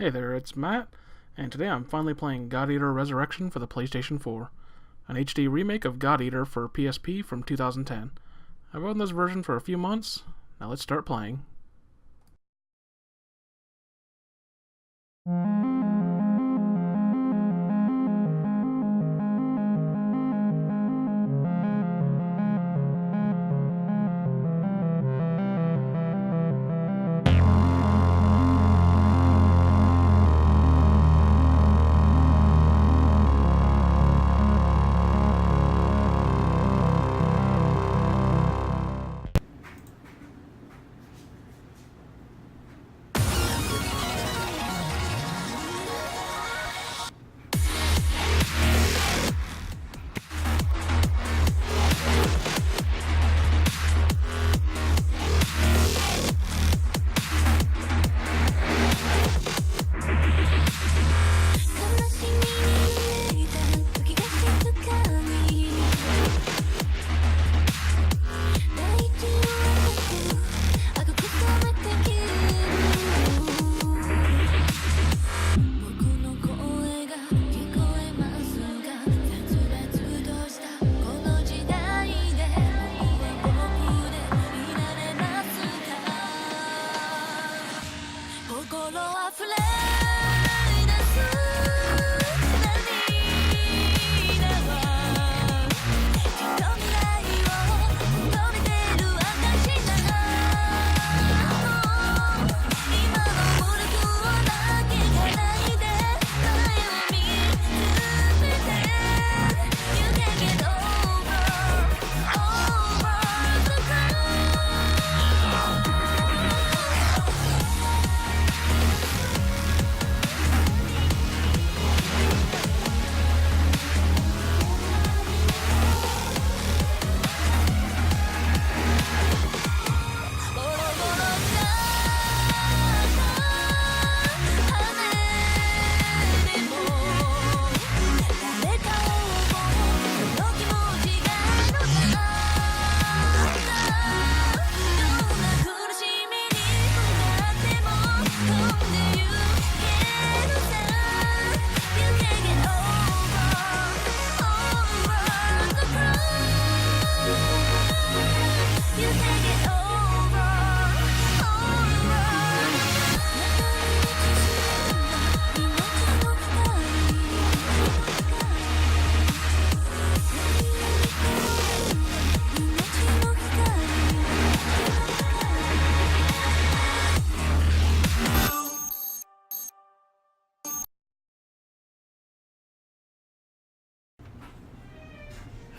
Hey there, it's Matt, and today I'm finally playing God Eater Resurrection for the PlayStation 4, an HD remake of God Eater for PSP from 2010. I've owned this version for a few months, now let's start playing.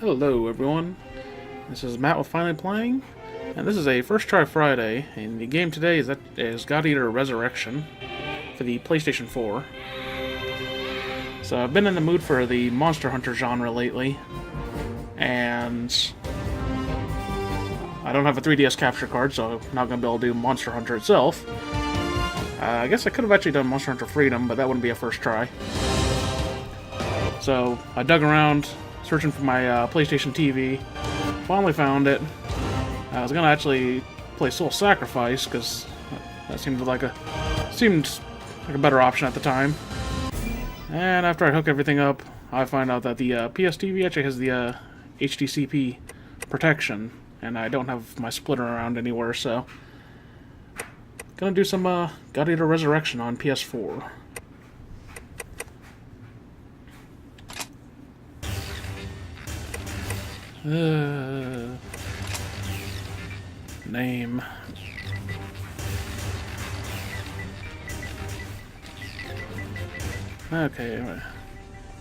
Hello everyone, this is Matt with Finally Playing, and this is a First Try Friday, and the game today is God Eater Resurrection for the PlayStation 4. So I've been in the mood for the Monster Hunter genre lately, and I don't have a 3DS capture card, so I'm not going to be able to do Monster Hunter itself. I guess I could have actually done Monster Hunter Freedom, but that wouldn't be a first try. So I dug around, searching for my PlayStation TV, finally found it. I was gonna actually play Soul Sacrifice because that seemed like a better option at the time. And after I hook everything up, I find out that the PS TV actually has the HDCP protection, and I don't have my splitter around anywhere, so gonna do some God Eater Resurrection on PS4. Name. Okay,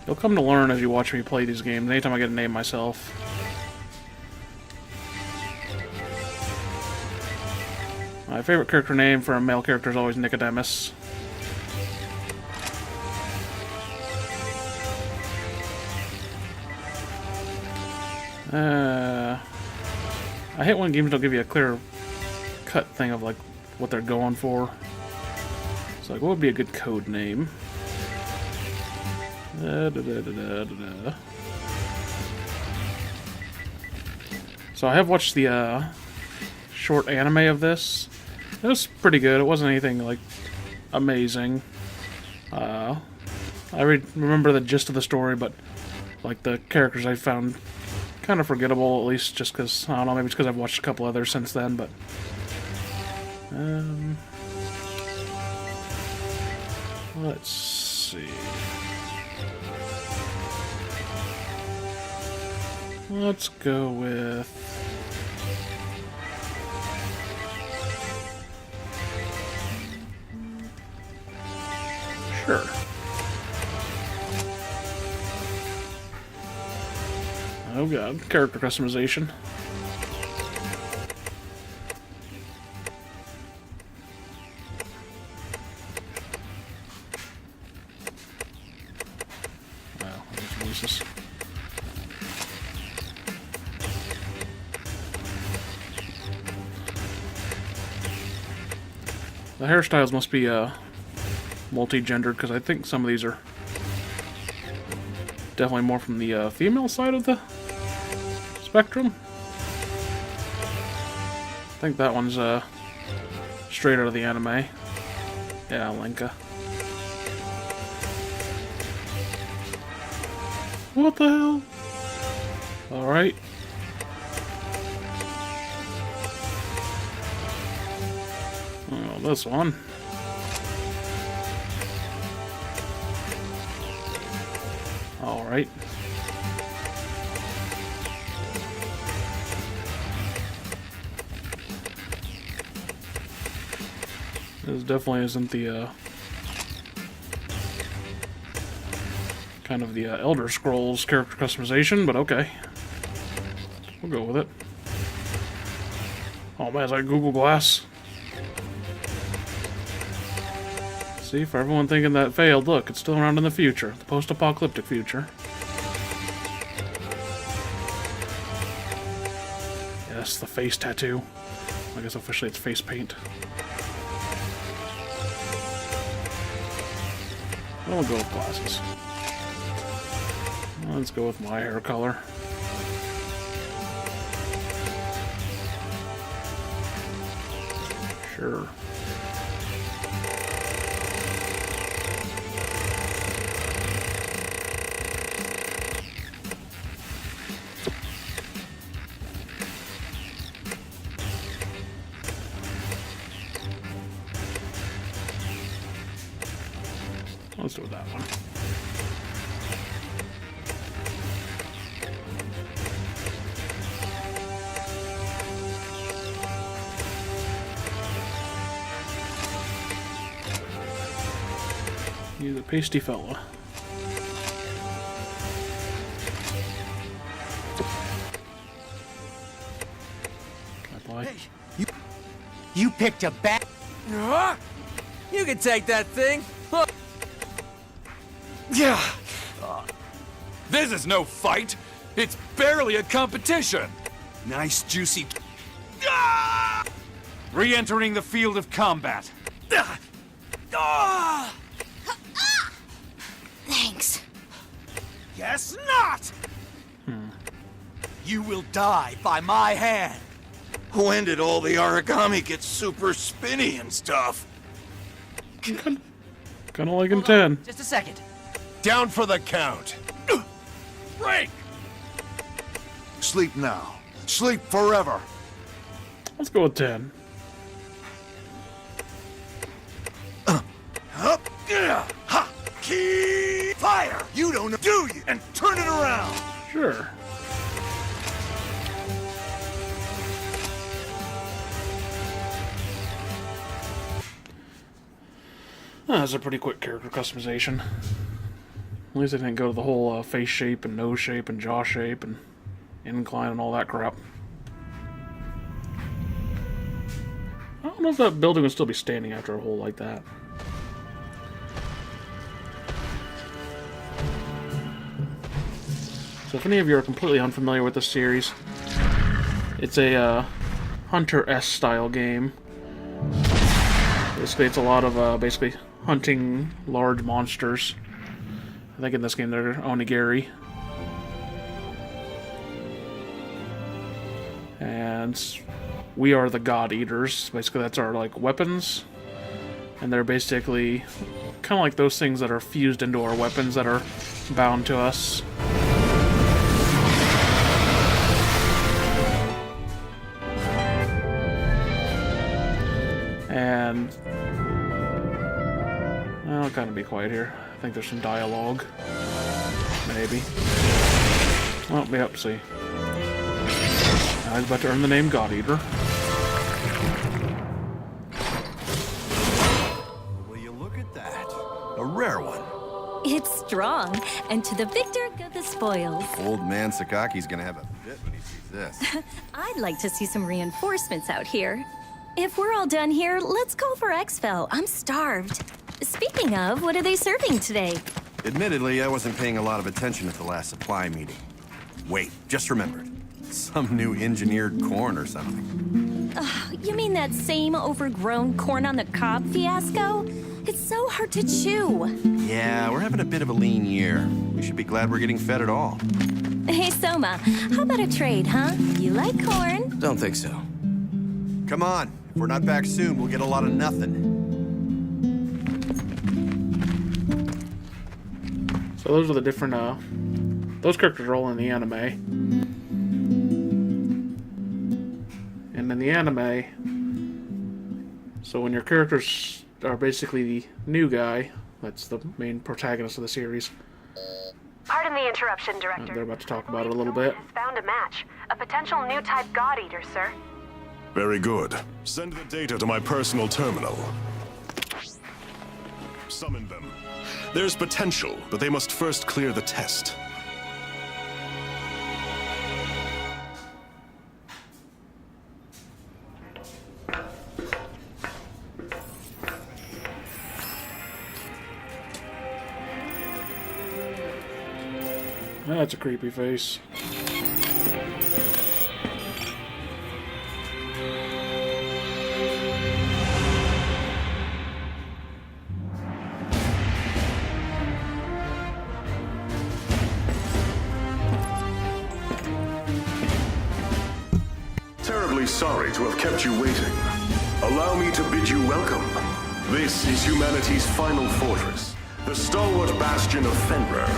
you'll come to learn as you watch me play these games. Anytime I get a name myself. My favorite character name for a male character is always Nicodemus. I hate when games don't give you a clear cut thing of like what they're going for. It's like, what would be a good code name? So I have watched the short anime of this. It was pretty good. It wasn't anything like amazing. I remember the gist of the story, but like the characters I found kind of forgettable, at least just because, I don't know, maybe it's because I've watched a couple others since then, but... let's see... Let's go with... Sure. Oh god, character customization. Wow, that's racist. The hairstyles must be multi-gendered, because I think some of these are definitely more from the female side of the spectrum. I think that one's straight out of the anime. Yeah, Lenka. What the hell? Alright. Oh, this one. Alright. This definitely isn't the, kind of the Elder Scrolls character customization, but okay. We'll go with it. Oh man, is that Google Glass? See, for everyone thinking that failed, look, it's still around in the future. The post-apocalyptic future. Yes, the face tattoo. I guess officially it's face paint. I'll go with glasses. Let's go with my hair color. Sure. Let's do that one. He's a pasty fella. Can I play? Hey, you picked a bad. You can take that thing. Yeah. This is no fight. It's barely a competition. Nice juicy. Re-entering the field of combat. Thanks. Guess not. You will die by my hand. When did all the origami get super spinny and stuff? Kind of like in 10. Just a second. Down for the count. Break! Sleep now. Sleep forever. Let's go with 10. Up. Ha. Key. Fire. You don't know, do you? And turn it around. Sure. That's a pretty quick character customization. At least I didn't go to the whole face shape and nose shape and jaw shape and incline and all that crap. I don't know if that building would still be standing after a hole like that. So if any of you are completely unfamiliar with this series, it's a Hunter-S style game. Basically, it's a lot of basically hunting large monsters. I think in this game they're onigiri. And we are the God Eaters. Basically, that's our like weapons, and they're basically kind of like those things that are fused into our weapons that are bound to us. And I'll kind of be quiet here. I think there's some dialogue. Maybe. Well, yep, see. I was about to earn the name God Eater. Will you look at that? A rare one. It's strong, and to the victor go the spoils. Old man Sakaki's gonna have a fit when he sees this. I'd like to see some reinforcements out here. If we're all done here, let's call for Exfil. I'm starved. Speaking of, what are they serving today? Admittedly, I wasn't paying a lot of attention at the last supply meeting. Wait, just remembered. Some new engineered corn or something. You mean that same overgrown corn on the cob fiasco? It's so hard to chew. Yeah, we're having a bit of a lean year. We should be glad we're getting fed at all. Hey, Soma, how about a trade, huh? You like corn? Don't think so. Come on. If we're not back soon, we'll get a lot of nothing. So those are the different, those characters are all in the anime. And in the anime, so when your characters are basically the new guy, that's the main protagonist of the series. Pardon the interruption, Director. They're about to talk about it a little bit. Found a match. A potential new type God Eater, sir. Very good. Send the data to my personal terminal. Summon them. There's potential, but they must first clear the test. That's a creepy face. Terribly sorry to have kept you waiting. Allow me to bid you welcome. This is humanity's final fortress, the stalwart bastion of Fenrir.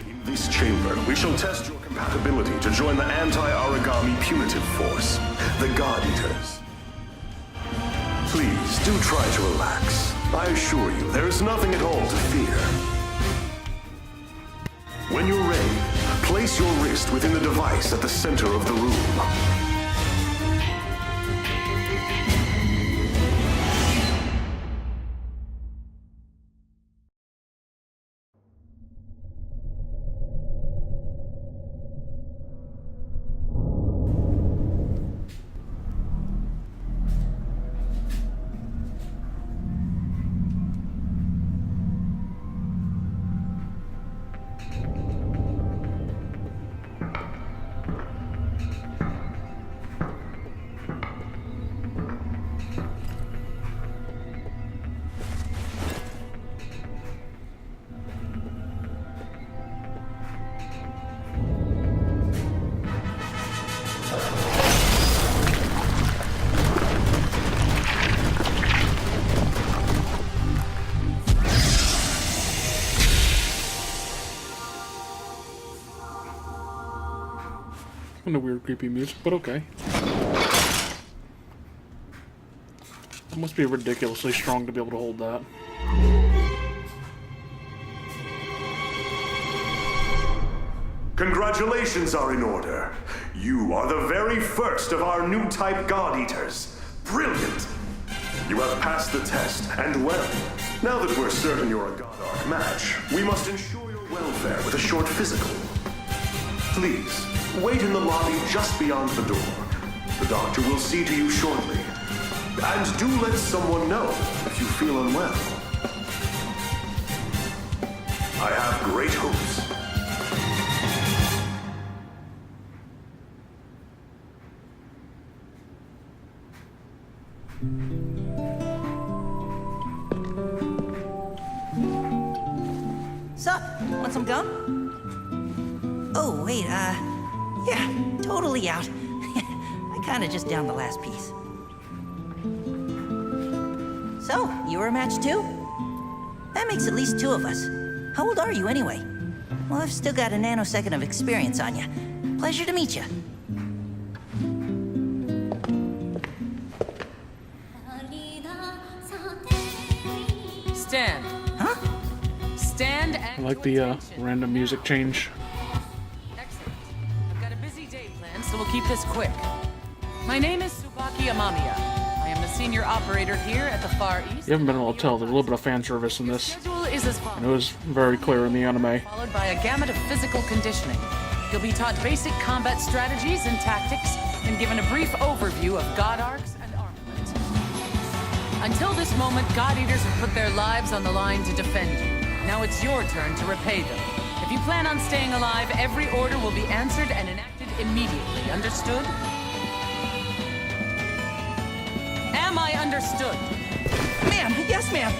In this chamber, we shall test your compatibility to join the anti-Aragami punitive force, the God Eaters. Please, do try to relax. I assure you, there is nothing at all to fear. When you're ready, place your wrist within the device at the center of the room. Kind of weird, creepy music, but okay. It must be ridiculously strong to be able to hold that. Congratulations are in order. You are the very first of our new type God Eaters. Brilliant! You have passed the test, and well, now that we're certain you're a God Arc match, we must ensure your welfare with a short physical. Please, wait in the lobby just beyond the door. The doctor will see to you shortly. And do let someone know if you feel unwell. I have great hopes. Sup? Want some gum? Oh, wait, yeah, totally out. I kinda just downed the last piece. So, you were a match too? That makes at least 2 of us. How old are you, anyway? Well, I've still got a nanosecond of experience on you. Pleasure to meet you. Stand. Huh? Stand I and like the random music change. Excellent. I've got a busy day planned, so we'll keep this quick. My name is Tsubaki Amamiya. I am the senior operator here at the Far East. You haven't been able to tell, there's a little bit of fan service in this. Schedule is as And it follows. was very clear in the anime. Followed by a gamut of physical conditioning. You'll be taught basic combat strategies and tactics, and given a brief overview of God arcs and armament. Until this moment, God Eaters have put their lives on the line to defend you. Now it's your turn to repay them. If you plan on staying alive, every order will be answered and enacted immediately. Understood? Am I understood? Ma'am, yes, ma'am.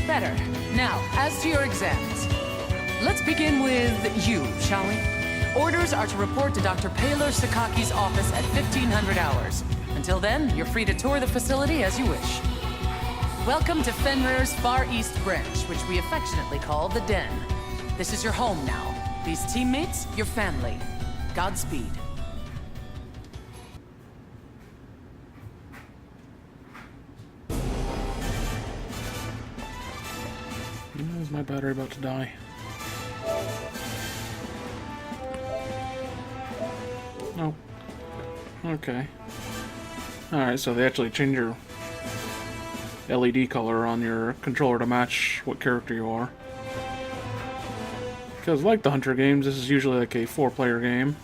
Better. Now, as to your exams. Let's begin with you, shall we? Orders are to report to Dr. Paylor Sakaki's office at 1500 hours. Until then, you're free to tour the facility as you wish. Welcome to Fenrir's Far East Branch, which we affectionately call the Den. This is your home now. These teammates, your family. Godspeed. Is my battery about to die? No. Okay. Alright, so they actually change your LED color on your controller to match what character you are. Because like the Hunter games, this is usually like a 4-player game.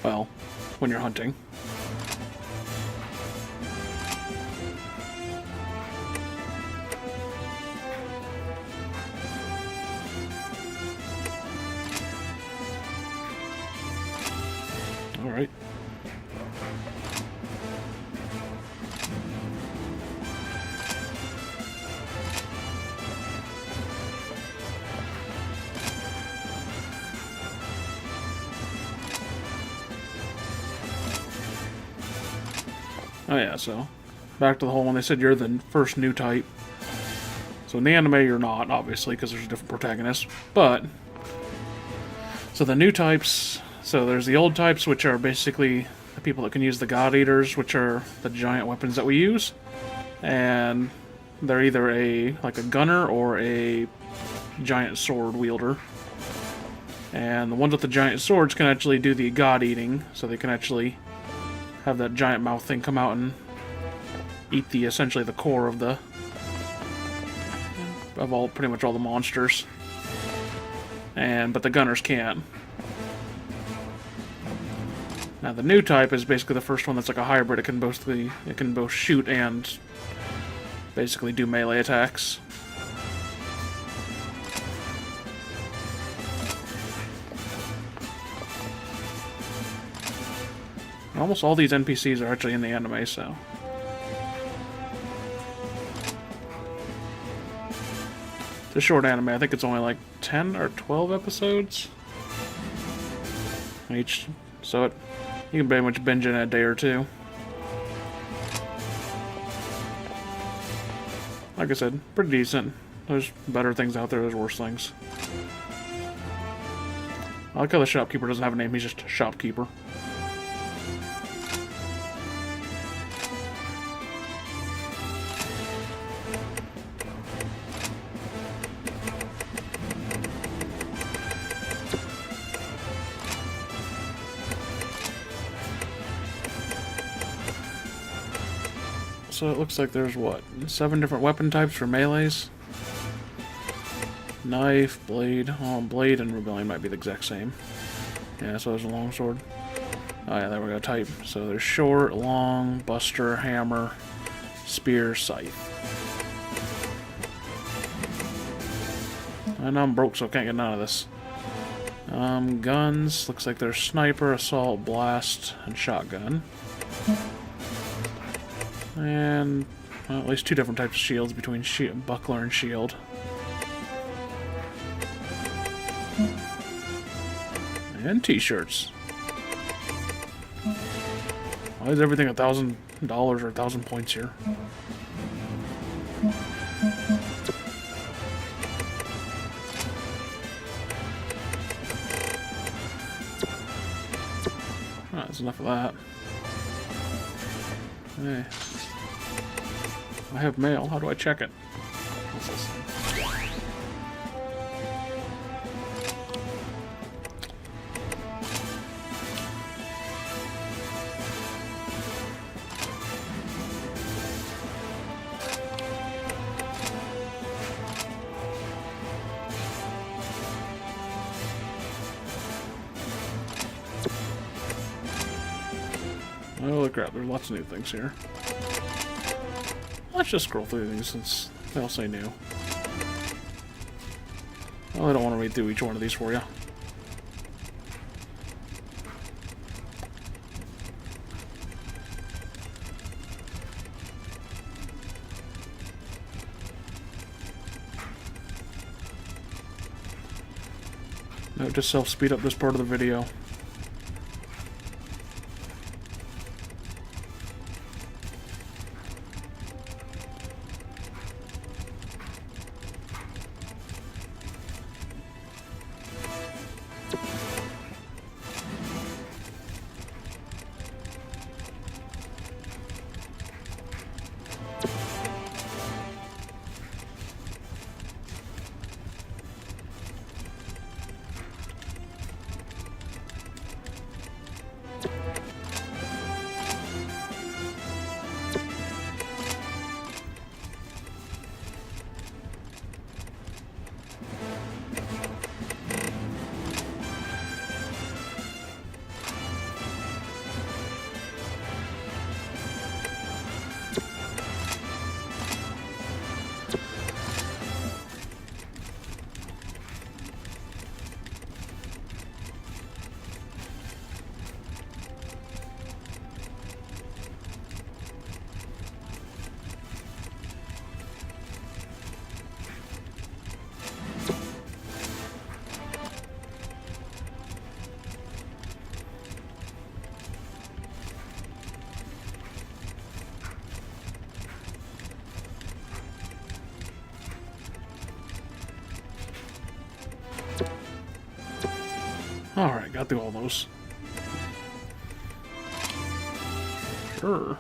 Well, when you're hunting. Alright. Oh yeah, so back to the whole one. They said you're the first new type. So in the anime you're not, obviously, because there's a different protagonist. But, so the new types, so there's the old types, which are basically the people that can use the God Eaters, which are the giant weapons that we use. And they're either like a gunner or a giant sword wielder. And the ones with the giant swords can actually do the God eating, so they can actually have that giant mouth thing come out and eat essentially the core of pretty much all the monsters. But the gunners can't. Now the new type is basically the first one that's like a hybrid. It can both shoot and basically do melee attacks. Almost all these NPCs are actually in the anime, so. It's a short anime. I think it's only like 10 or 12 episodes each, so you can pretty much binge it in a day or two. Like I said, pretty decent. There's better things out there, there's worse things. I like how the shopkeeper doesn't have a name, he's just a shopkeeper. So it looks like there's, what, 7 different weapon types for melees? Knife, blade. Oh, blade and rebellion might be the exact same. Yeah, so there's a longsword. Oh yeah, there we go, type. So there's short, long, buster, hammer, spear, scythe. And I'm broke, so I can't get none of this. Guns. Looks like there's sniper, assault, blast, and shotgun. And at least 2 different types of shields between buckler and shield. And t-shirts. Why is everything $1,000 or 1,000 points here? That's enough of that. Hey. I have mail. How do I check it? What's this thing? Holy crap, there's lots of new things here. Let's just scroll through these since they all say new. Well, I don't want to read through each one of these for you. No, just self-speed up this part of the video. Alright, got through all those. Sure.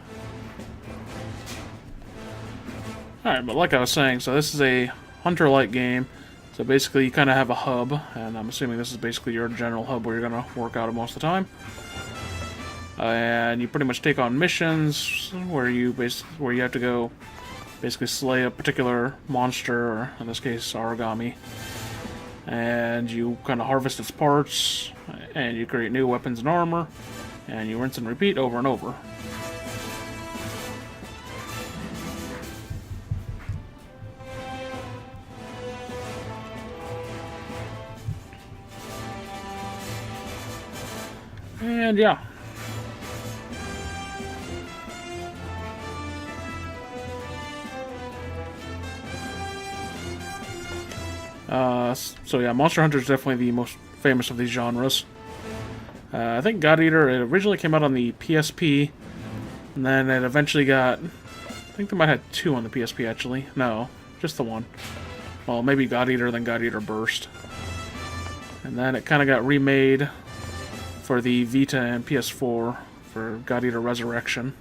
Alright, but like I was saying, so this is a hunter-like game. So basically you kind of have a hub, and I'm assuming this is basically your general hub where you're going to work out most of the time. And you pretty much take on missions where you have to go basically slay a particular monster, or in this case, Aragami. And you kind of harvest its parts, and you create new weapons and armor, and you rinse and repeat over and over. And yeah. So yeah, Monster Hunter is definitely the most famous of these genres. I think God Eater, it originally came out on the PSP, and then it eventually got... I think they might have two on the PSP, actually. No, just the one. Well, maybe God Eater, then God Eater Burst. And then it kind of got remade for the Vita and PS4 for God Eater Resurrection.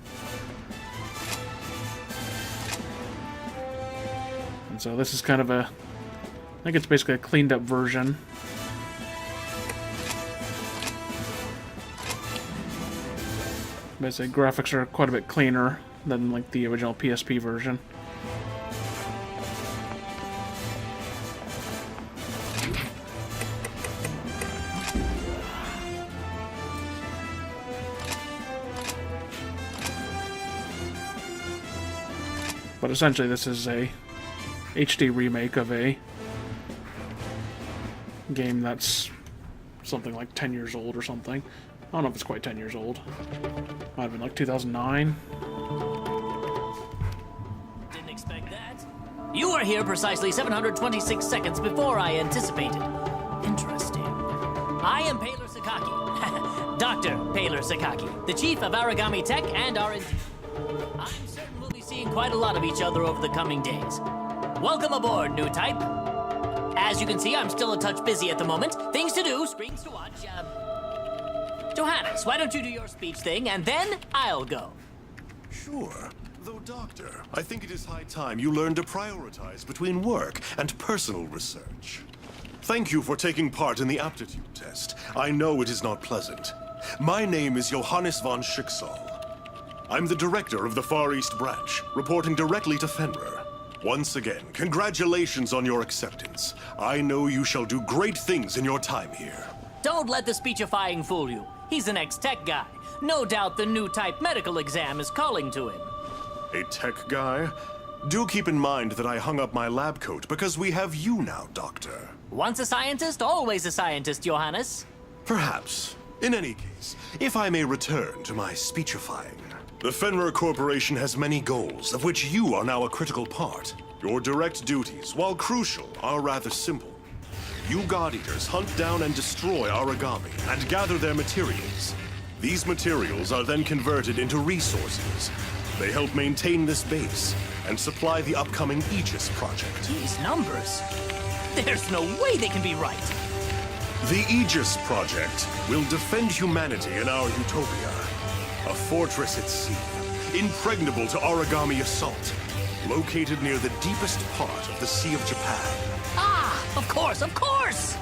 And so this is kind of a... I think it's basically a cleaned up version. Basically, graphics are quite a bit cleaner than like the original PSP version. But essentially this is a HD remake of a game that's something like 10 years old or something. I don't know if it's quite 10 years old. Might have been like 2009. Didn't expect that. You were here precisely 726 seconds before I anticipated. Interesting. I am Paler Sakaki. Dr. Paler Sakaki, the chief of Aragami Tech and R&D. I'm certain we'll be seeing quite a lot of each other over the coming days. Welcome aboard, new type. As you can see, I'm still a touch busy at the moment. Things to do, screens to watch. Johannes, why don't you do your speech thing, and then I'll go. Sure. Though, Doctor, I think it is high time you learn to prioritize between work and personal research. Thank you for taking part in the aptitude test. I know it is not pleasant. My name is Johannes von Schicksal. I'm the director of the Far East Branch, reporting directly to Fenrir. Once again, congratulations on your acceptance. I know you shall do great things in your time here. Don't let the speechifying fool you. He's an ex-tech guy. No doubt the new type medical exam is calling to him. A tech guy? Do keep in mind that I hung up my lab coat because we have you now, Doctor. Once a scientist, always a scientist, Johannes. Perhaps. In any case, if I may return to my speechifying. The Fenrir Corporation has many goals, of which you are now a critical part. Your direct duties, while crucial, are rather simple. You God Eaters hunt down and destroy origami and gather their materials. These materials are then converted into resources. They help maintain this base and supply the upcoming Aegis project. These numbers. There's no way they can be right. The Aegis project will defend humanity in our utopia. A fortress at sea, impregnable to origami assault, located near the deepest part of the Sea of Japan. Ah, of course, of course!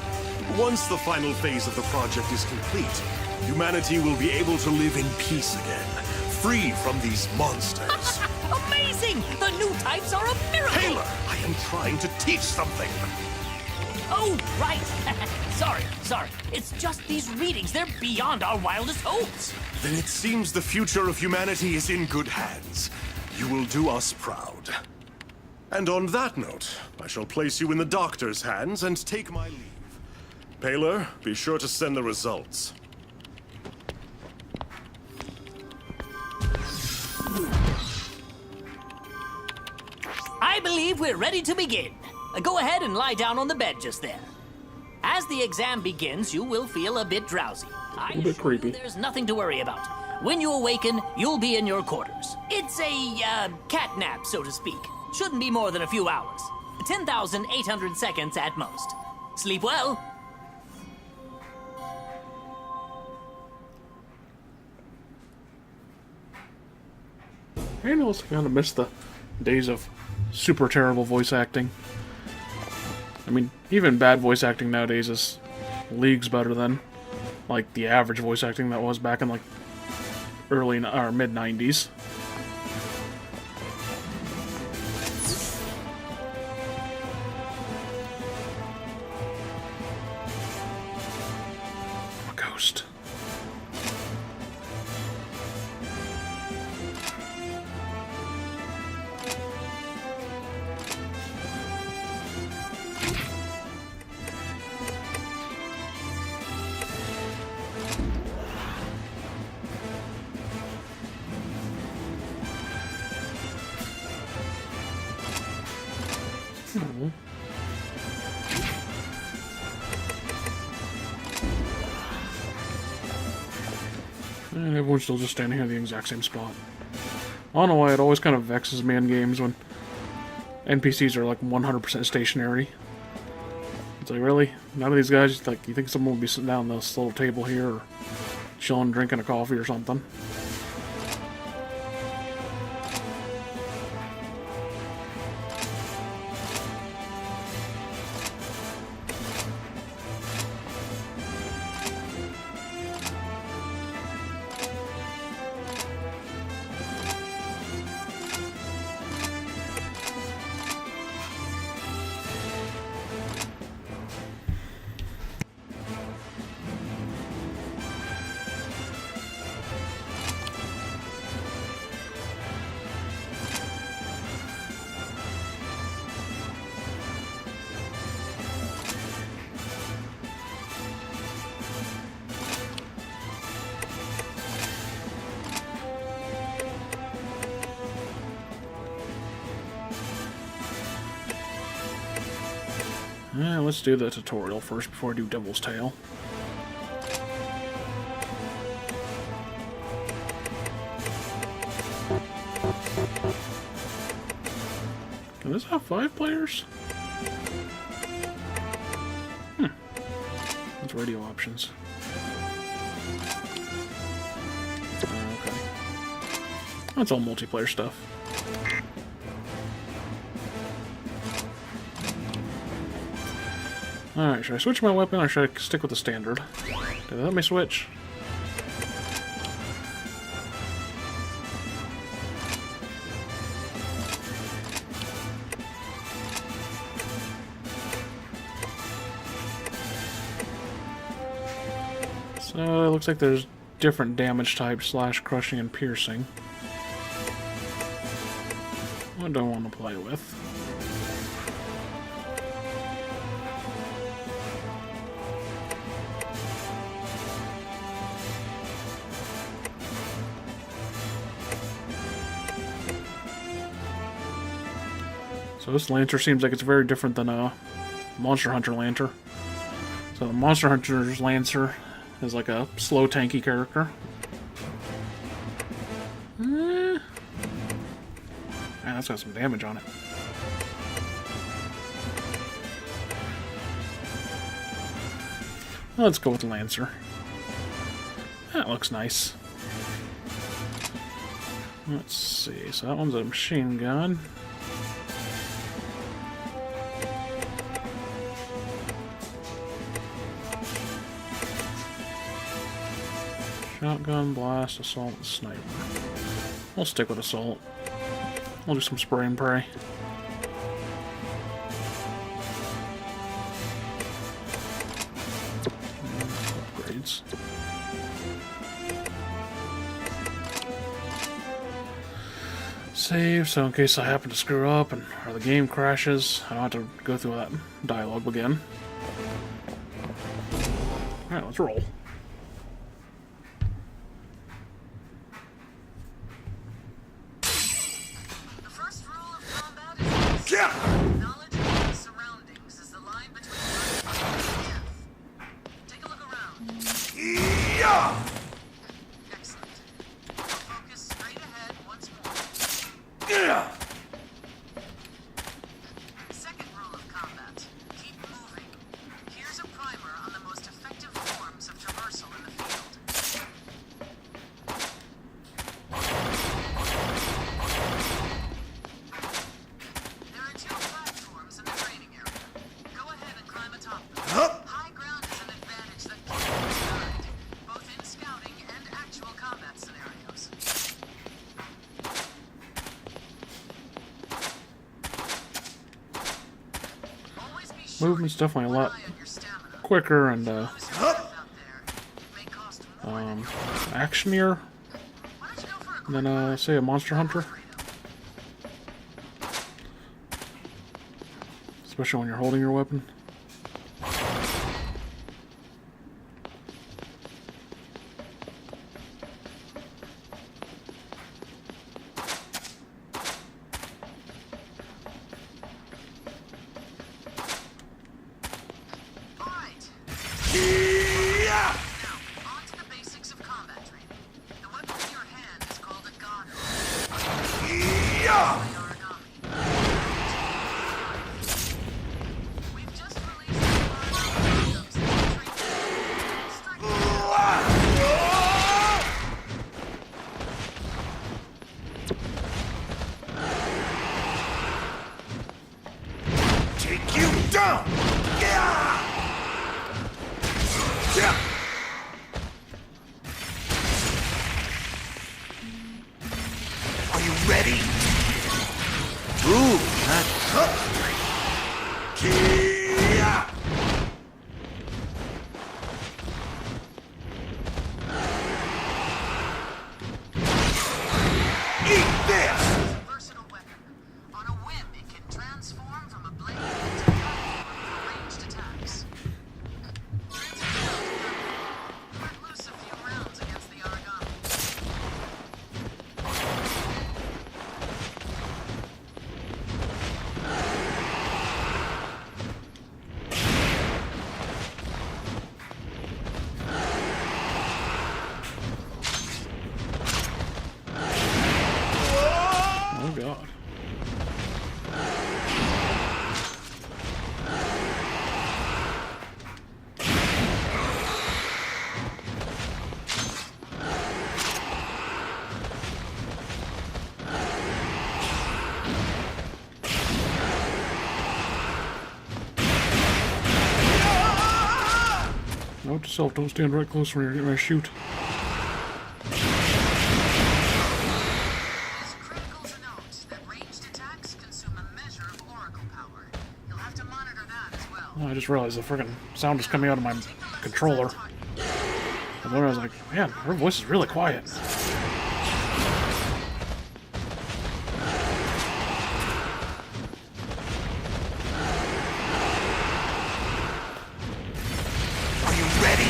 Once the final phase of the project is complete, humanity will be able to live in peace again, free from these monsters. Amazing! The new types are a miracle! Taylor, I am trying to teach something. Oh, right. Sorry. It's just these readings. They're beyond our wildest hopes. Then it seems the future of humanity is in good hands. You will do us proud. And on that note, I shall place you in the doctor's hands and take my leave. Paler, be sure to send the results. I believe we're ready to begin. Go ahead and lie down on the bed just there. As the exam begins, you will feel a bit drowsy. A bit creepy. There's nothing to worry about. When you awaken, you'll be in your quarters. It's a, cat nap, so to speak. Shouldn't be more than a few hours. 10,800 seconds at most. Sleep well. I also kind of miss the days of super terrible voice acting. I mean, even bad voice acting nowadays is leagues better than, like, the average voice acting that was back in, like, early or mid-90s. A ghost. And everyone's still just standing here in the exact same spot. I don't know why it always kind of vexes me in games when NPCs are like 100% stationary. It's like, really? None of these guys, like, you think someone would be sitting down at this little table here or chilling, drinking a coffee or something? Yeah, let's do the tutorial first before I do Devil's Tail. Can this have 5 players? That's radio options. That's all multiplayer stuff. Alright, should I switch my weapon or should I stick with the standard? Did they let me switch? So it looks like there's different damage types: slash, crushing, and piercing. What do I want to play with? So this Lancer seems like it's very different than a Monster Hunter Lancer. So the Monster Hunter's Lancer is like a slow, tanky character. Man, that's got some damage on it. Let's go with the Lancer. That looks nice. Let's see. So that one's a machine gun. Shotgun, blast, assault, and sniper. We'll stick with assault. We'll do some spray and pray. Upgrades. Save, so in case I happen to screw up and or the game crashes, I don't have to go through that dialogue again. Alright, let's roll. Knowledge of your surroundings is the line between life and death. Take a look around. Excellent. Focus straight ahead once more. Second rule of combat. Keep moving. Here's a primer on the most effective forms of traversal in the field. Movement's definitely a lot quicker and actionier than say a Monster Hunter, especially when you're holding your weapon. Take you down! Are you ready? Ooh, not Eat this! Versatile weapon. On a whim, it can transform from a blade into a platform for ranged attacks. Let loose a few rounds against the origami. Note to self, don't stand right close when you're getting ready to shoot. It's critical to note that ranged attacks consume a measure of oracle power. You'll have to monitor that as well. Oh, I just realized the friggin' sound is coming out of my controller. And then I was like, man, her voice is really quiet. Are you ready?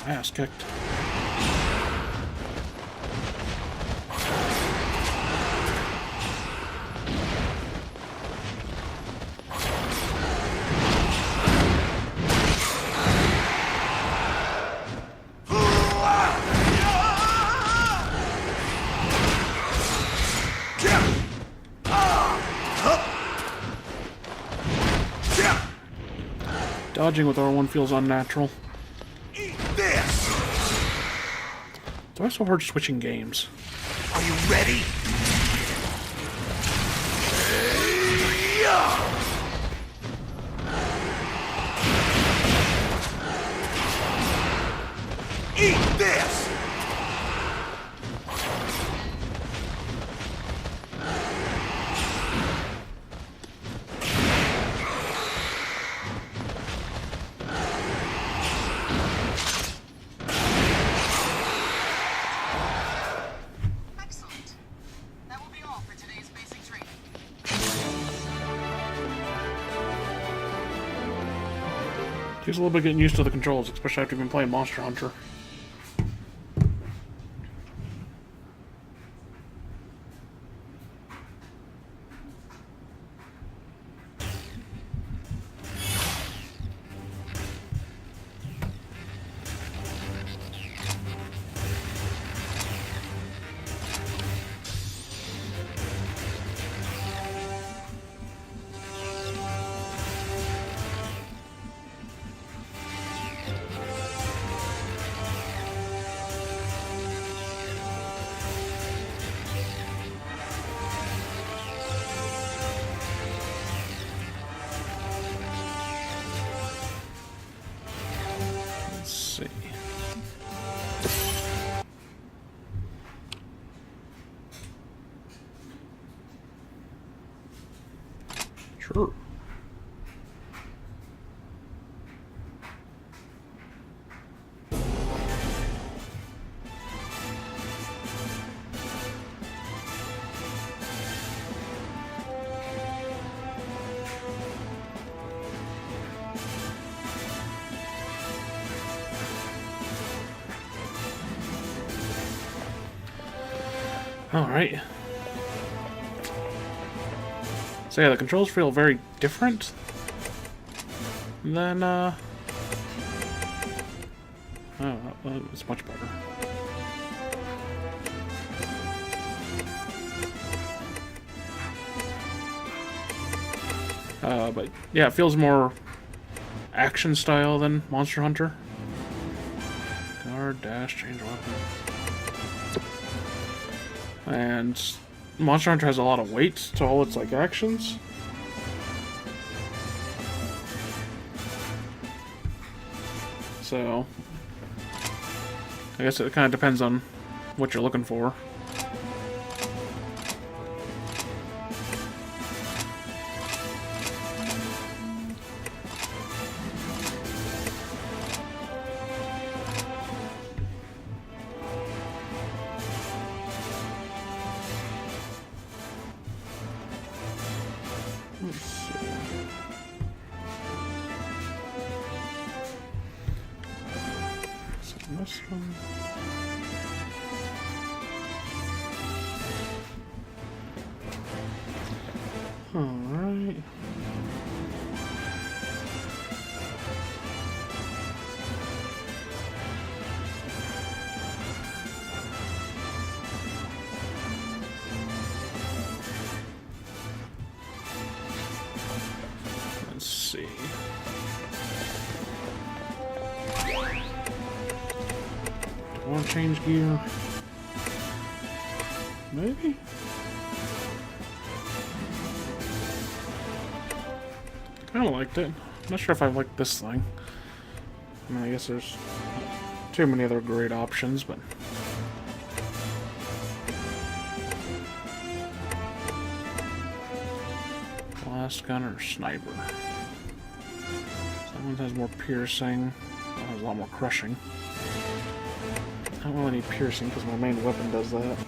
Ass kicked. Dodging with R1 feels unnatural. Eat this! It's why so hard switching games. Are you ready? Eat this! Excellent. That will be all for today's basic training. Takes a little bit getting used to the controls, especially after you've been playing Monster Hunter. Let's see. Sure. All right. So yeah, the controls feel very different than oh, it's much better. But yeah, it feels more action style than Monster Hunter. Guard, dash, change weapon. And Monster Hunter has a lot of weight to all its like actions. So I guess it kind of depends on what you're looking for. Let's see. So this one. All right. Let's see. Do I want to change gear? Maybe? Kind of liked it. I'm not sure if I like this thing. I mean, I guess there's too many other great options, but... Blast gun or sniper? That one has more piercing. That one has a lot more crushing. I don't really need piercing because my main weapon does that.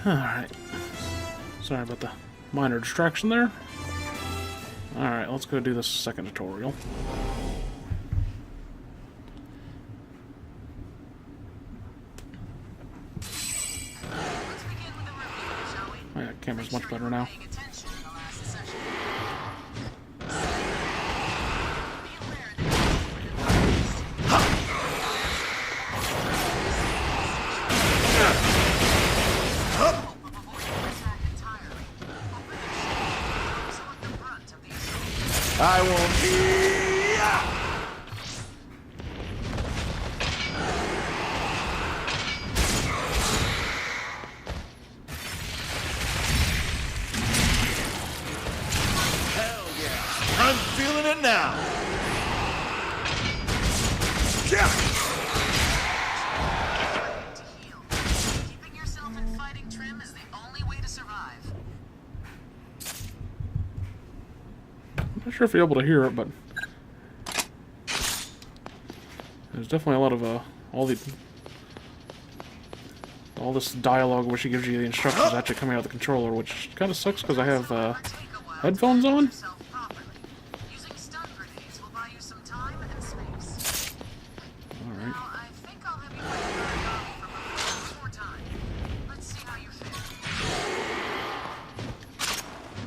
Alright. Sorry about the minor distraction there. Alright, let's go do this second tutorial. Oh yeah, camera's much better now. I won't be... Hell yeah! I'm feeling it now! Yeah! Keeping yourself in fighting trim is the only way to survive. I'm not sure if you're able to hear it, but there's definitely a lot of all this dialogue where she gives you the instructions actually coming out of the controller, which kind of sucks because I have headphones on. Using stun grenades will buy you some time and space. All right. Now, I think I'll have you fight for more time. Let's see how you fare.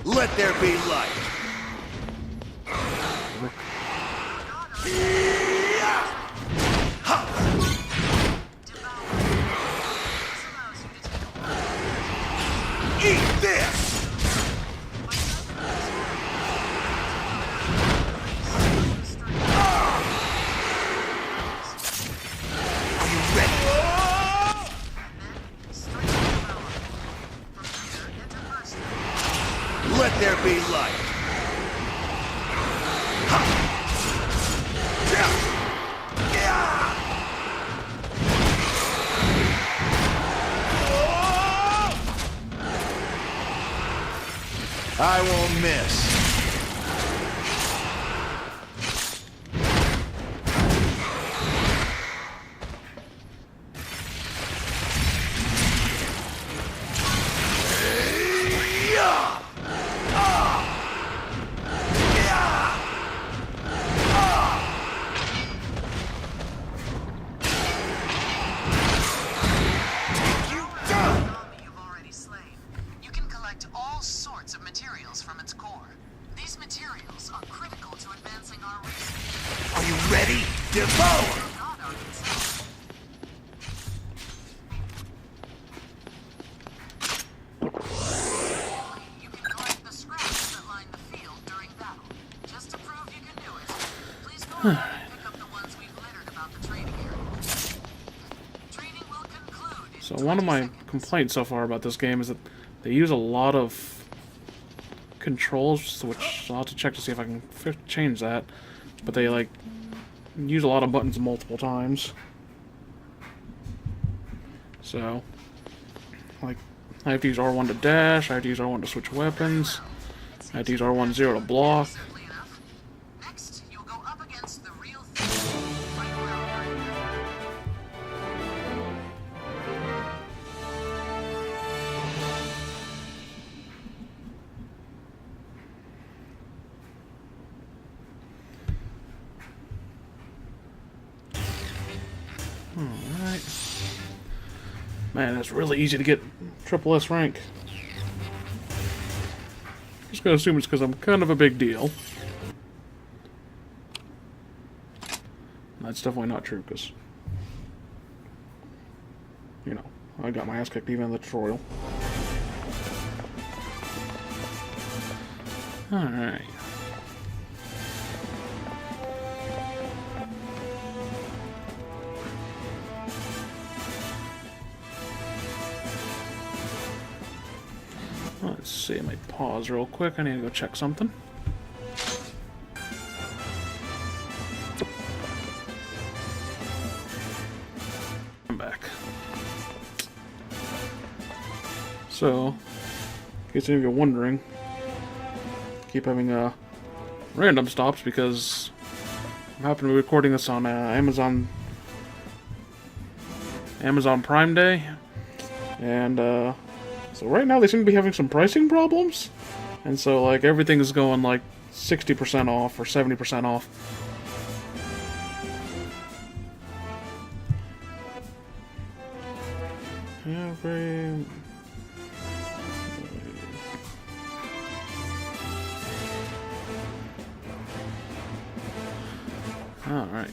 Let there be light! Eat this! Are you ready? Let there be light! I won't miss. Are you ready? Devour! You can collect the scraps that line the field during battle. Just to prove you can do it, please go ahead and pick up the ones we've littered about the training area. Training will conclude in So one of my complaints so far about this game is that they use a lot of controls, which I'll have to check to see if I can change that. But they like use a lot of buttons multiple times. So, like, I have to use R1 to dash, I have to use R1 to switch weapons, I have to use R1 0 to block. Next, you'll go up against the real thing. Right around here. Man, it's really easy to get triple S rank. Just gonna assume it's because I'm kind of a big deal. That's definitely not true, because, you know, I got my ass kicked even in the tutorial. Alright. Let's see, I might pause real quick. I need to go check something. I'm back. So, in case any of you are wondering, keep having random stops because I happen to be recording this on Amazon Prime Day, and so right now they seem to be having some pricing problems, and so like everything is going like 60% off or 70% off. All right.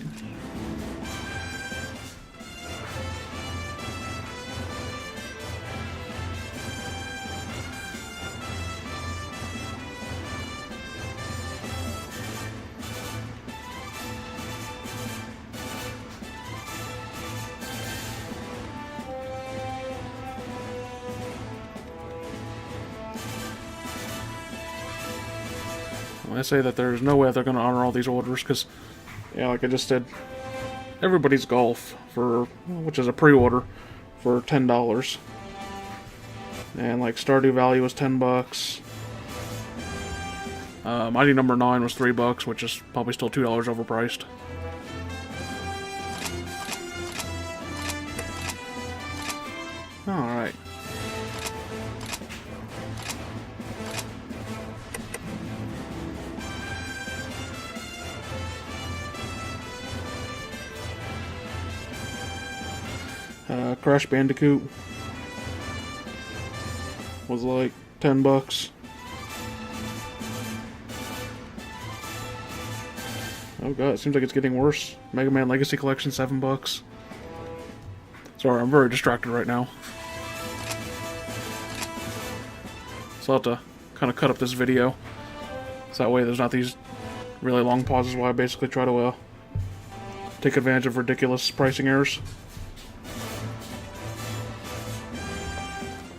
I say that there's no way they're going to honor all these orders because, yeah, like I just said, Everybody's Golf for, which is a pre-order for $10, and like Stardew Valley was $10. Mighty Number 9 was $3, which is probably still $2 overpriced. All right. Crash Bandicoot was like $10. Oh god, it seems like it's getting worse. Mega Man Legacy Collection, $7. Sorry, I'm very distracted right now. So I'll have to kind of cut up this video, so that way there's not these really long pauses while I basically try to take advantage of ridiculous pricing errors.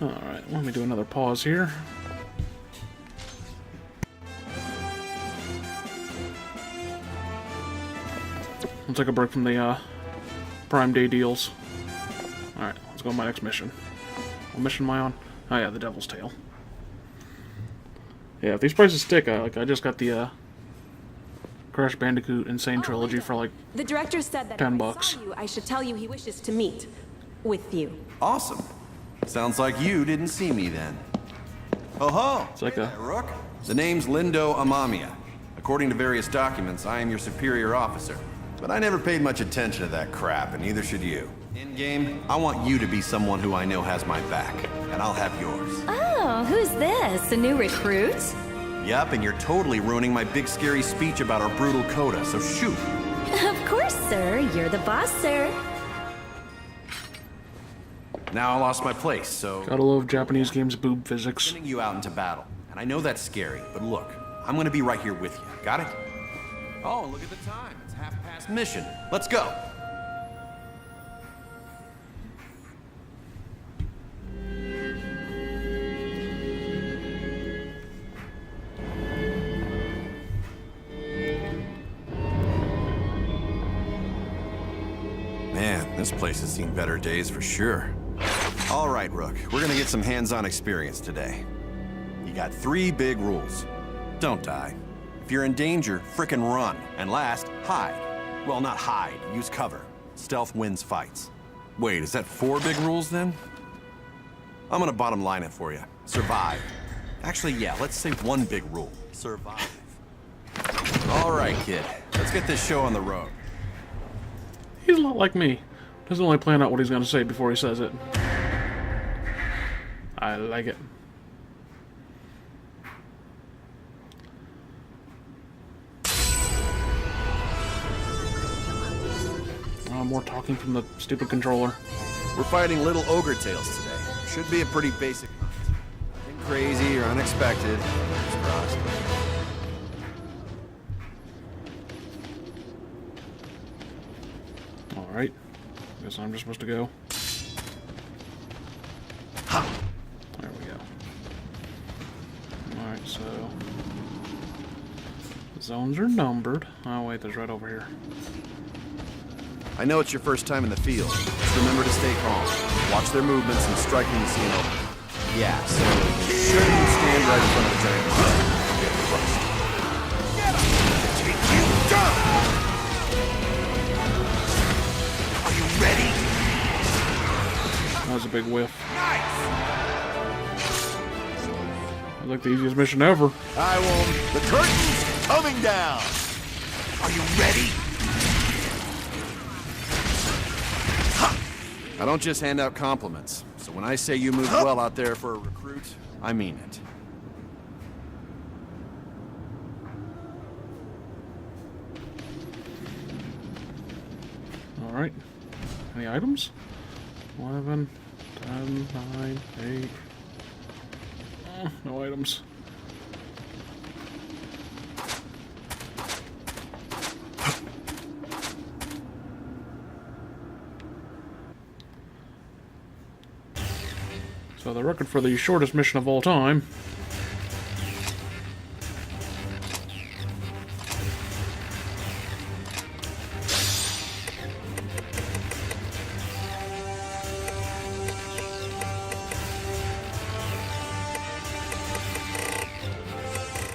Alright, let me do another pause here. I'll take a break from the Prime Day deals. Alright, let's go to my next mission. What mission am I on? Oh yeah, the Devil's Tail. Yeah, if these prices stick, I just got the Crash Bandicoot Insane Trilogy for like the director said that $10. If I saw you, I should tell you he wishes to meet with you. Awesome. Sounds like you didn't see me then. Oh ho! It's like a Rook. The name's Lindo Amamiya. According to various documents, I am your superior officer. But I never paid much attention to that crap, and neither should you. In-game, I want you to be someone who I know has my back, and I'll have yours. Oh, who's this? A new recruit? Yup, and you're totally ruining my big scary speech about our brutal coda, so shoot. Of course, sir. You're the boss, sir. Now I lost my place, so... Gotta love Japanese games' boob physics. Sending you out into battle, and I know that's scary, but look, I'm gonna be right here with you. Got it? Oh, look at the time. It's half past mission. Let's go. Man, this place has seen better days for sure. All right, Rook, we're gonna get some hands-on experience today. You got 3 big rules. Don't die. If you're in danger, frickin' run. And last, hide. Well, not hide, use cover. Stealth wins fights. Wait, is that 4 big rules then? I'm gonna bottom line it for you. Survive. Actually, yeah, let's say 1 big rule. Survive. All right, kid. Let's get this show on the road. He's a lot like me. Doesn't only plan out what he's gonna say before he says it. I like it. More talking from the stupid controller. We're fighting little ogre tails today. Should be a pretty basic hunt. Nothing crazy or unexpected. Fingers crossed. Alright. Guess I'm just supposed to go. There we go. Alright, so... the zones are numbered. Oh wait, there's right over here. I know it's your first time in the field. Just remember to stay calm. Watch their movements and strike when you see an opening. Yeah, so you shouldn't stand right in front of the giant monster. You'll get crushed. Get him! Take you down! Are you ready? That was a big whiff. Nice! Like the easiest mission ever. I won't. The curtain's coming down! Are you ready? I don't just hand out compliments. So when I say you moved well out there for a recruit, I mean it. Alright. Any items? 11, 10, 9, 8. No items. So the record for the shortest mission of all time.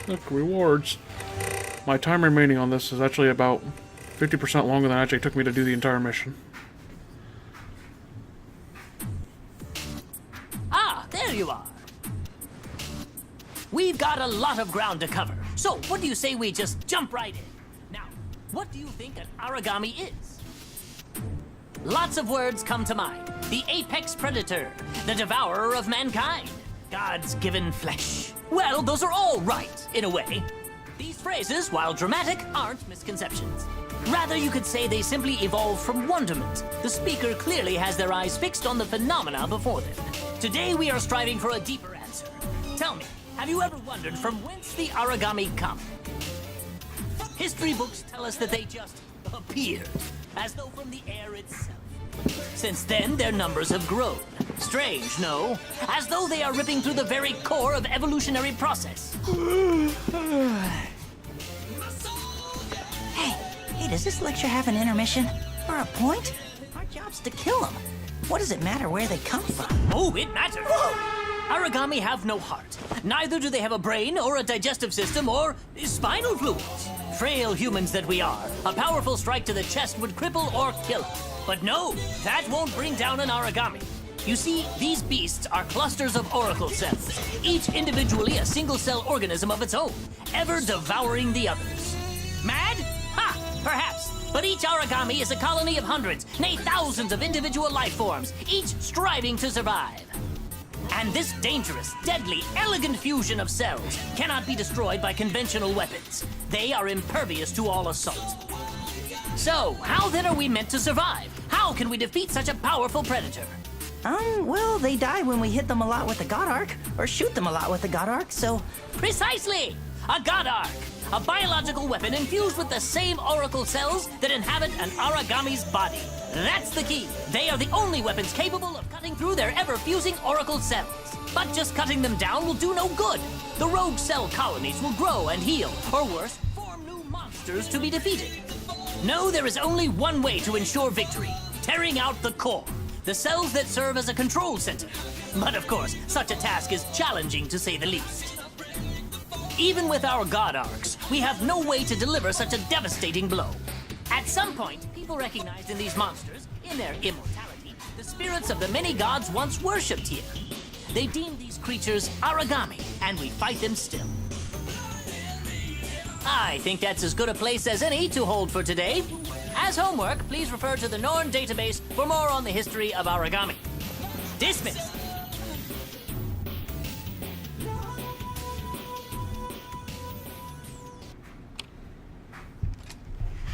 Look, rewards. My time remaining on this is actually about 50% longer than it actually took me to do the entire mission. There you are. We've got a lot of ground to cover, so what do you say we just jump right in? Now, what do you think an Aragami is? Lots of words come to mind. The apex predator, the devourer of mankind, God's given flesh. Well, those are all right, in a way. These phrases, while dramatic, aren't misconceptions. Rather, you could say they simply evolved from wonderment. The speaker clearly has their eyes fixed on the phenomena before them. Today, we are striving for a deeper answer. Tell me, have you ever wondered from whence the Aragami come? History books tell us that they just appeared, as though from the air itself. Since then, their numbers have grown. Strange, no? As though they are ripping through the very core of evolutionary process. Hey, does this lecture have an intermission? Or a point? Our job's to kill them. What does it matter where they come from? Oh, it matters. Aragami have no heart. Neither do they have a brain or a digestive system or spinal fluids. Frail humans that we are, a powerful strike to the chest would cripple or kill us. But no, that won't bring down an Aragami. You see, these beasts are clusters of oracle cells, each individually a single-cell organism of its own, ever devouring the others. Mad? Ha! Perhaps. But each Aragami is a colony of hundreds, nay thousands of individual life forms, each striving to survive. And this dangerous, deadly, elegant fusion of cells cannot be destroyed by conventional weapons. They are impervious to all assault. So, how then are we meant to survive? How can we defeat such a powerful predator? Well, they die when we hit them a lot with the God Arc, or shoot them a lot with the God Arc, so... Precisely! A God Arc! A biological weapon infused with the same oracle cells that inhabit an Aragami's body. That's the key. They are the only weapons capable of cutting through their ever-fusing oracle cells. But just cutting them down will do no good. The rogue cell colonies will grow and heal, or worse, form new monsters to be defeated. No, there is only one way to ensure victory. Tearing out the core. The cells that serve as a control center. But of course, such a task is challenging to say the least. Even with our God Arcs, we have no way to deliver such a devastating blow. At some point, people recognized in these monsters, in their immortality, the spirits of the many gods once worshipped here. They deemed these creatures Aragami, and we fight them still. I think that's as good a place as any to hold for today. As homework, please refer to the Norn database for more on the history of Aragami. Dismissed.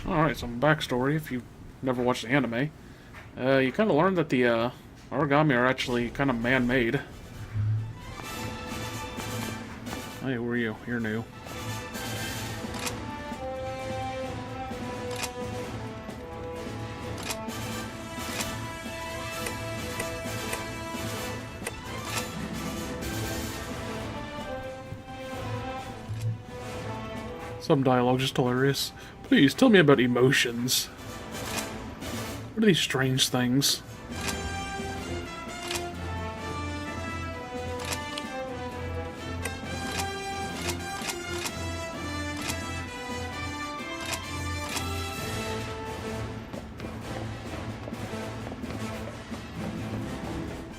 Alright, some backstory if you've never watched the anime. You kind of learn that the origami are actually kind of man-made. Hey, who are you? You're new. Some dialogue just hilarious. Please tell me about emotions. What are these strange things?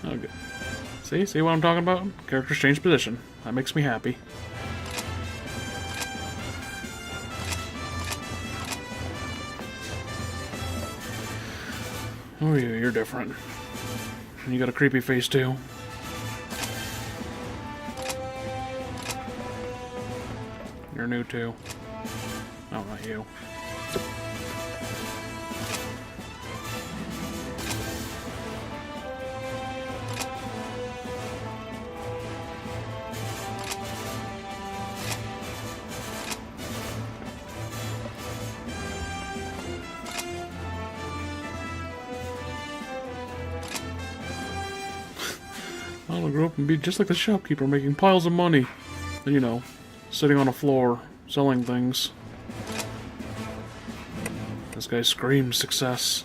Okay. See what I'm talking about? Characters change position. That makes me happy. Oh, you're different. And you got a creepy face, too. You're new, too. Oh, not you. I'll grow up and be just like the shopkeeper, making piles of money. And, you know, sitting on a floor, selling things. This guy screams success.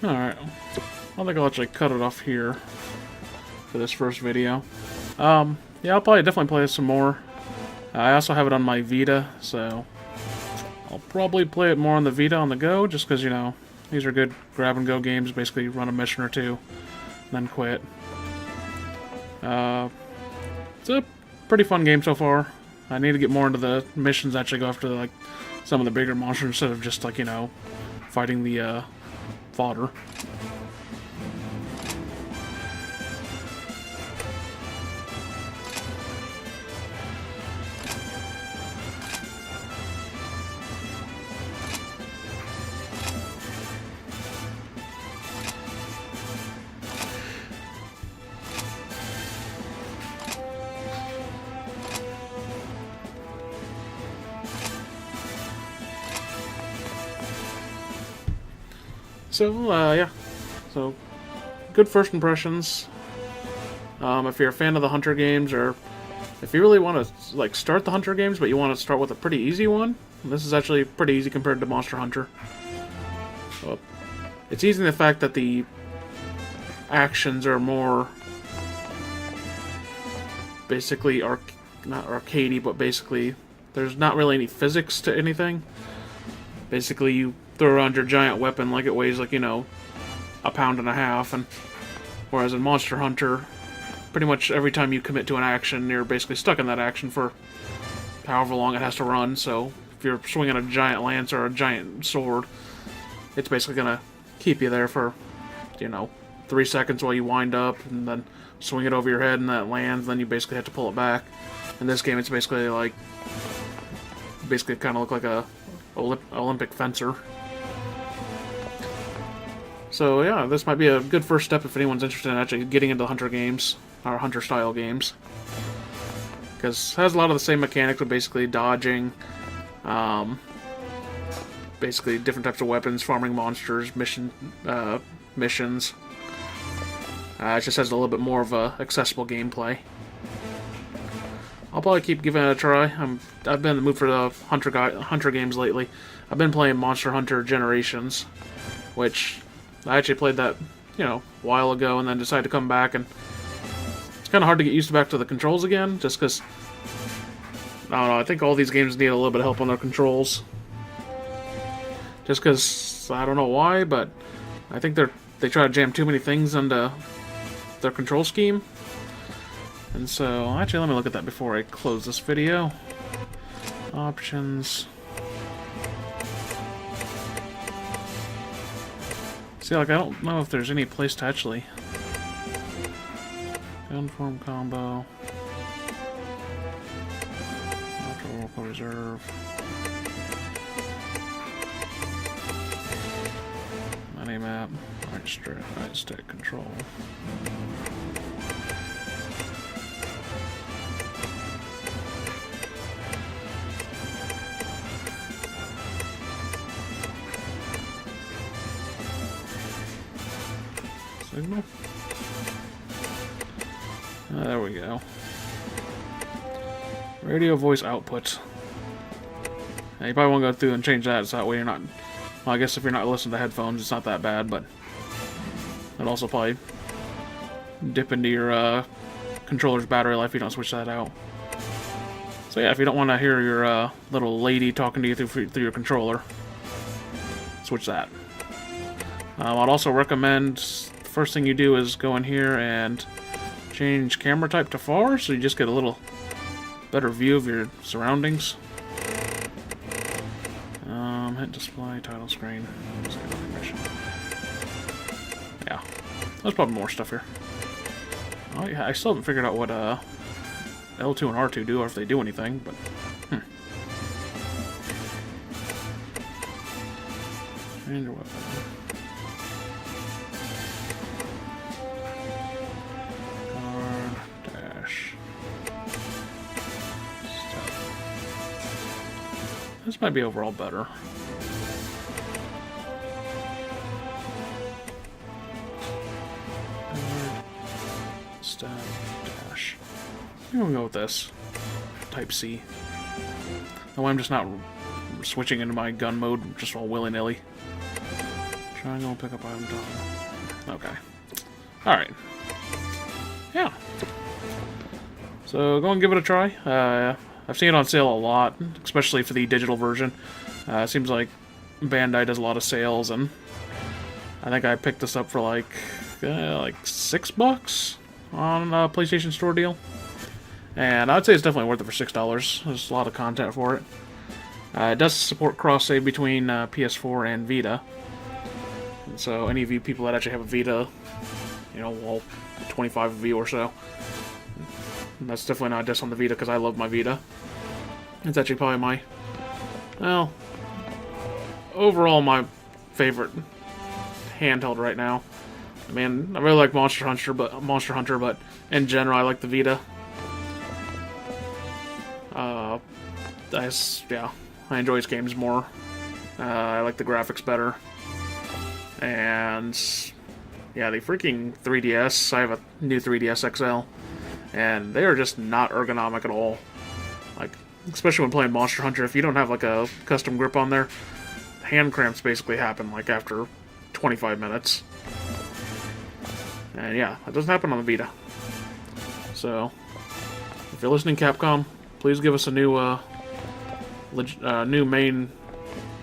Alright, I think I'll actually cut it off here for this first video. Yeah, I'll probably definitely play this some more. I also have it on my Vita, so I'll probably play it more on the Vita on the go, just because, you know, these are good grab-and-go games, basically run a mission or two, then quit. It's a pretty fun game so far. I need to get more into the missions, actually go after, like, some of the bigger monsters instead of just, like, you know, fighting the, fodder. So, yeah. So, good first impressions. If you're a fan of the Hunter games, or if you really want to, like, start the Hunter games, but you want to start with a pretty easy one, this is actually pretty easy compared to Monster Hunter. So, it's easy in the fact that the actions are more basically not arcadey, but basically there's not really any physics to anything. Basically, you throw around your giant weapon like it weighs, like, you know, 1.5 pounds, and whereas in Monster Hunter, pretty much every time you commit to an action, you're basically stuck in that action for however long it has to run. So if you're swinging a giant lance or a giant sword, it's basically gonna keep you there for, you know, 3 seconds while you wind up, and then swing it over your head, and that lands, then you basically have to pull it back. In this game, it's basically like, kind of look like a Olympic fencer. So yeah, this might be a good first step if anyone's interested in actually getting into Hunter games, or Hunter-style games. Because it has a lot of the same mechanics of basically dodging, basically different types of weapons, farming monsters, missions. It just has a little bit more of a accessible gameplay. I'll probably keep giving it a try. I've been in the mood for the Hunter games lately. I've been playing Monster Hunter Generations, which I actually played that, you know, a while ago, and then decided to come back, and it's kind of hard to get used to back to the controls again, just because, I don't know, I think all these games need a little bit of help on their controls. Just because, I don't know why, but I think they try to jam too many things into their control scheme. And so, actually, let me look at that before I close this video. Options. See, like, I don't know if there's any place to actually... Gunform combo. Local reserve. Money map. Right stick control. Signal. There we go. Radio voice output. Now, you probably want to go through and change that, so that way you're not... Well, I guess if you're not listening to headphones, it's not that bad, but... It'll also probably dip into your controller's battery life if you don't switch that out. So yeah, if you don't want to hear your little lady talking to you through your controller, switch that. I'd also recommend... First thing you do is go in here and change camera type to far, so you just get a little better view of your surroundings. Hit display, title screen. Yeah, there's probably more stuff here. Oh yeah, I still haven't figured out what L2 and R2 do, or if they do anything, but Change your weapon. This might be overall better. Stab, dash. I'm gonna go with this. Type C. That way I'm just not switching into my gun mode just all willy-nilly. Triangle, pick up item done. Okay. Alright. Yeah. So go and give it a try. I've seen it on sale a lot, especially for the digital version. It seems like Bandai does a lot of sales, and I think I picked this up for like $6 on a PlayStation Store deal. And I'd say it's definitely worth it for $6. There's a lot of content for it. It does support cross-save between PS4 and Vita. And so any of you people that actually have a Vita, you know, well, 25 of you or so, that's definitely not just on the Vita, because I love my Vita. It's actually probably my, well, overall my favorite handheld right now. I mean, I really like Monster Hunter, but in general, I like the Vita. I enjoy its games more. I like the graphics better. And yeah, the freaking 3DS. I have a new 3DS XL. And they are just not ergonomic at all. Like, especially when playing Monster Hunter, if you don't have like a custom grip on there, hand cramps basically happen like after 25 minutes. And yeah, that doesn't happen on the Vita. So, if you're listening, Capcom, please give us a new new main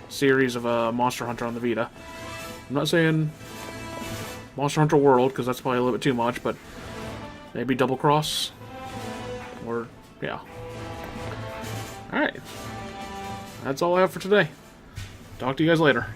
series of Monster Hunter on the Vita. I'm not saying Monster Hunter World, because that's probably a little bit too much, but maybe Double Cross, or, yeah. Alright. That's all I have for today. Talk to you guys later.